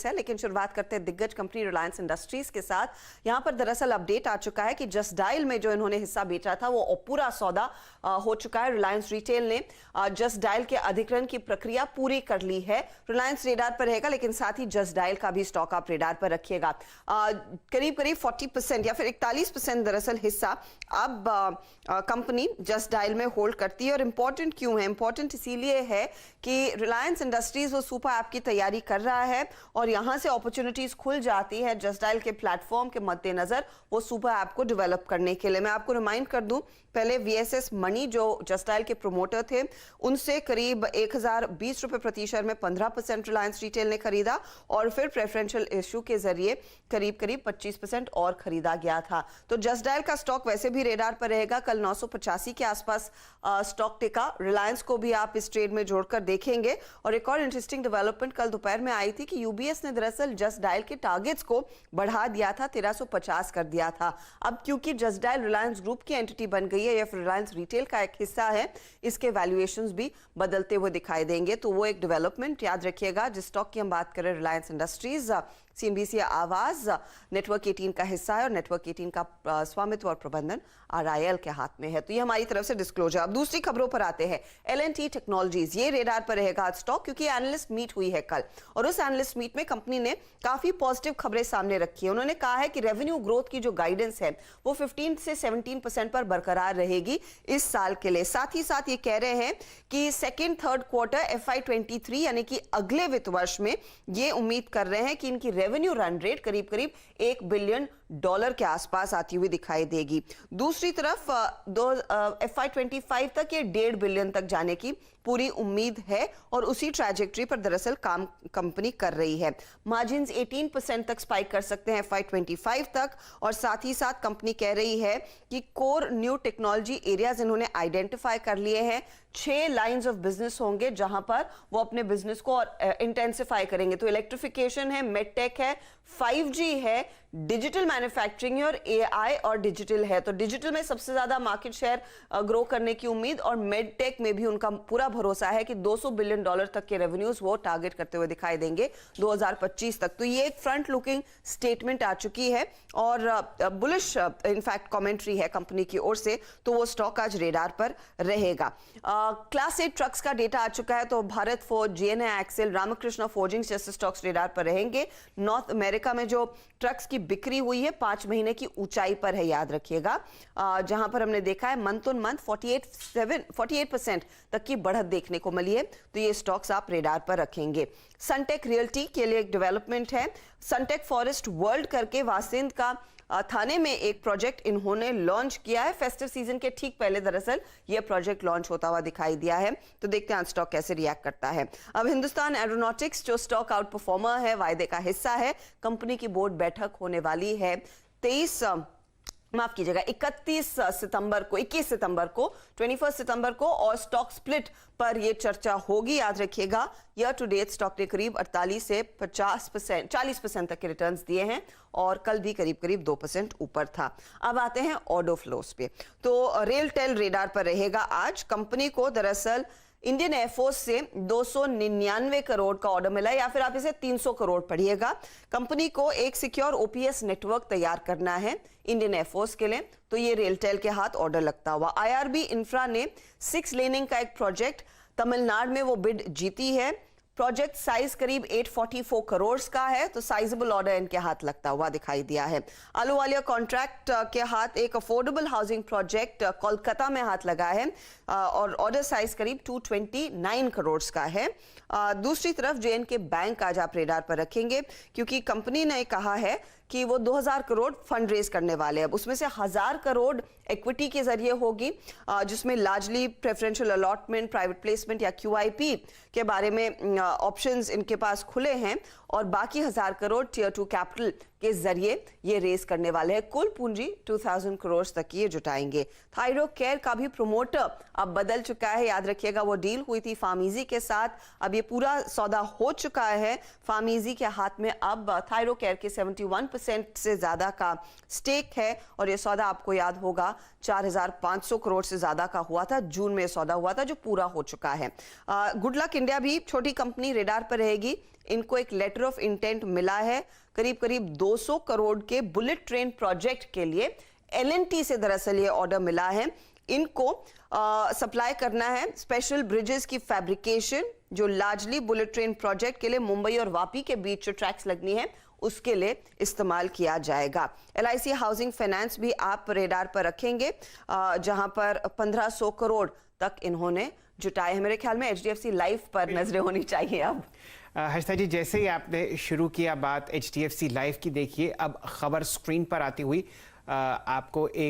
Updates है, लेकिन शुरुआत करते हैं दिग्गज कंपनी रिलायंस इंडस्ट्रीज के साथ। यहां पर दरअसल अपडेट आ चुका है कि जस्ट डायल में जो इन्होंने हिस्सा बेचा था वो पूरा सौदा हो चुका है। रिलायंस रिटेल ने जस्ट डायल के अधिग्रहण की प्रक्रिया पूरी कर ली है। रिलायंस रेडार पर रहेगा, लेकिन साथ ही जस्ट डायल का भी स्टॉक आप रेडार पर रखिएगा। करीब करीब 40% या फिर 41% दरअसल हिस्सा अब कंपनी जस्ट डायल में होल्ड करती है। और इंपॉर्टेंट क्यों है? इंपॉर्टेंट इसीलिए है कि रिलायंस इंडस्ट्रीज वो सुपर ऐप की तैयारी कर रहा है और यहां से अपॉर्चुनिटीज खुल जाती है जस्ट डायल के प्लेटफॉर्म के मद्देनजर वो सुपर ऐप को डेवलप करने के लिए। मैं आपको रिमाइंड कर दूं, पहले वीएसएस मनी जो जस्ट डायल के प्रोमोटर थे उनसे करीब 1020 रुपए प्रति शेयर में 15% रिलायंस रिटेल ने खरीदा और फिर प्रेफरेंशियल इश्यू के जरिए करीब करीब 25% और खरीदा गया था। तो जस्ट डायल का स्टॉक वैसे भी रेडार पर रहेगा। कल 985 के आसपास स्टॉक टिका। रिलायंस को भी आप इस ट्रेड में जोड़कर देखेंगे। और एक और इंटरेस्टिंग डेवलपमेंट कल दोपहर में आई थी कि यूबीएस ने दरअसल जस्ट डायल के टारगेट्स को बढ़ा दिया था, 1350 कर दिया था। अब क्योंकि जस्ट डायल रिलायंस ग्रुप की एंटिटी बन गई है या फिर रिलायंस रिटेल का एक हिस्सा है, इसके वैल्यूएशंस भी बदलते हुए दिखाई देंगे। तो वो एक डेवलपमेंट याद रखिएगा। जिस स्टॉक की हम बात करें रिलायंस इंडस्ट्रीज, सीएनबीसी आवाज नेटवर्क 18 का हिस्सा है और नेटवर्क 18 का स्वामित्व और प्रबंधन आरआईएल के हाथ में है। तो ये हमारी तरफ से डिस्क्लोजर। अब दूसरी खबरों पर आते हैं। एल&टी टेक्नोलॉजीज, ये रेडार पर रहेगा आज स्टॉक, क्योंकि एनालिस्ट मीट हुई है कल और उस एनालिस्ट मीट में कंपनी ने काफी पॉजिटिव खबरें सामने रखी है। उन्होंने कहा है कि रेवेन्यू ग्रोथ की जो गाइडेंस है वो 15 से 17% पर बरकरार रहेगी इस साल के लिए। साथ ही साथ ये कह रहे हैं कि सेकेंड थर्ड क्वार्टर FY23 यानी कि अगले वित्त वर्ष में ये उम्मीद कर रहे हैं कि इनकी रेवेन्यू रन रेट करीब करीब $1 बिलियन के आसपास आती हुई दिखाई देगी। दूसरी तरफ FY25 तक ये $1.5 बिलियन तक जाने की पूरी उम्मीद है और उसी ट्रैजेक्टरी पर दरअसल काम कंपनी कर रही है। मार्जिन्स 18% तक स्पाइक कर सकते हैं FY25 तक। और साथ ही साथ कंपनी कह रही है कि कोर न्यू टेक्नोलॉजी एरियाज इन्होंने आइडेंटिफाई कर लिए हैं। 6 लाइंस ऑफ बिजनेस होंगे जहां पर वो अपने बिजनेस को और इंटेंसिफाई करेंगे। तो इलेक्ट्रिफिकेशन है, मेडटेक है, 5G है, डिजिटल मैन्युफैक्चरिंग है और AI और डिजिटल है। तो डिजिटल में सबसे ज्यादा मार्केट शेयर ग्रो करने की उम्मीद और मेडटेक में भी उनका पूरा भरोसा है कि $200 बिलियन तक के रेवेन्यूज वो टारगेट करते हुए दिखाई देंगे 2025 तक। तो ये एक फ्रंट लुकिंग स्टेटमेंट आ चुकी है और बुलिश इनफैक्ट कमेंट्री है कंपनी की ओर से। तो वो स्टॉक आज रेडार पर रहेगा। क्लास 8 ट्रक्स का डेटा आ चुका है, तो भारत फोर्ज, जीएनए एक्सेल, रामकृष्णा फोर्जिंग्स जैसे स्टॉक्स रेडार पर रहेंगे। नॉर्थ अमेरिका में जो ट्रक्स की बिक्री हुई है 5 महीने की ऊंचाई पर है, याद रखिएगा, जहां पर हमने देखा है मंथ ऑन मंथ 48% तक की बढ़त देखने को मिली है। तो ये स्टॉक्स आप रेडार पर रखेंगे। सनटेक रियल्टी के लिए एक डेवलपमेंट है। सनटेक फॉरेस्ट वर्ल्ड करके वासिंद का थाने में एक प्रोजेक्ट इन्होंने लॉन्च किया है। फेस्टिव सीजन के ठीक पहले दरअसल ये प्रोजेक्ट लॉन्च होता हुआ दिखाई दिया है। तो देखते हैं स्टॉक कैसे रिएक्ट करता है। अब हिंदुस्तान एरोनॉटिक्स जो स्टॉक आउट परफॉर्मर है, वायदे का हिस्सा है, कंपनी की बोर्ड बैठक होने वाली है 21 सितंबर को 21 सितंबर को और स्टॉक स्प्लिट पर यह चर्चा होगी। याद रखिएगा ईयर टू डेट स्टॉक ने करीब 48 से 40% तक के रिटर्न्स दिए हैं और कल भी करीब करीब 2% ऊपर था। अब आते हैं ऑर्डर फ्लोस पे। तो रेलटेल रेडार पर रहेगा आज। कंपनी को दरअसल इंडियन एयरफोर्स से 299 करोड़ का ऑर्डर मिला है, या फिर आप इसे 300 करोड़ पढ़िएगा। कंपनी को एक सिक्योर ओपीएस नेटवर्क तैयार करना है इंडियन एयरफोर्स के लिए। तो ये रेलटेल के हाथ ऑर्डर लगता हुआ। आईआरबी इंफ्रा ने 6 लेनिंग का एक प्रोजेक्ट तमिलनाडु में वो बिड जीती है। प्रोजेक्ट साइज करीब 844 करोड़ का है, तो साइजेबल ऑर्डर इनके हाथ लगता हुआ दिखाई दिया है। अहलुवालिया कॉन्ट्रैक्ट के हाथ एक अफोर्डेबल हाउसिंग प्रोजेक्ट कोलकाता में हाथ लगा है और ऑर्डर साइज करीब 229 करोड़ का है। दूसरी तरफ जेएनके बैंक आज आप रेडार पर रखेंगे, क्योंकि कंपनी ने कहा है कि वो 2000 करोड़ फंड रेज करने वाले हैं। अब उसमें से 1000 करोड़ इक्विटी के जरिए होगी, जिसमें largely preferential allotment, private placement या QIP के बारे में ऑप्शंस इनके पास खुले हैं और बाकी 1000 करोड़ टियर 2 कैपिटल के जरिए ये रेस करने वाले हैं। कुल पूंजी 2000 करोड़ तक ये जुटाएंगे। थायरो केयर का भी प्रोमोटर अब बदल चुका है। याद रखिएगा वो डील हुई थी फार्मीजी के साथ, अब ये पूरा सौदा हो चुका है। फार्मीजी के हाथ में अब थायरो केयर के 71% से ज्यादा का स्टेक है और ये सौदा आपको याद होगा 4500 करोड़ से ज्यादा का हुआ था। जून में सौदा हुआ था जो पूरा हो चुका है। गुड लक इंडिया भी छोटी कंपनी कंपनी रेडार पर रहेगी। इनको एक लेटर ऑफ इंटेंट मिला है करीब करीब 200 करोड़ के बुलेट ट्रेन प्रोजेक्ट के लिए। L&T से दरअसल ये ऑर्डर मिला है। इनको सप्लाई करना है स्पेशल ब्रिजेस की फैब्रिकेशन, जो लार्जली बुलेट ट्रेन प्रोजेक्ट के लिए मुंबई और वापी के बीच जो ट्रैक्स लगनी है उसके लिए इस्तेमाल किया जाएगा। LIC हाउसिंग फाइनेंस भी आप रेडार पर रखेंगे, जहां पर 1500 करोड़ तक इन्होंने जुटाए हैं। मेरे ख्याल में HDFC लाइफ पर नजरें होनी चाहिए अब। हर्षिता जी, जैसे ही आपने शुरू किया बात HDFC लाइफ की, देखिए अब खबर स्क्रीन पर आती हुई आपको एक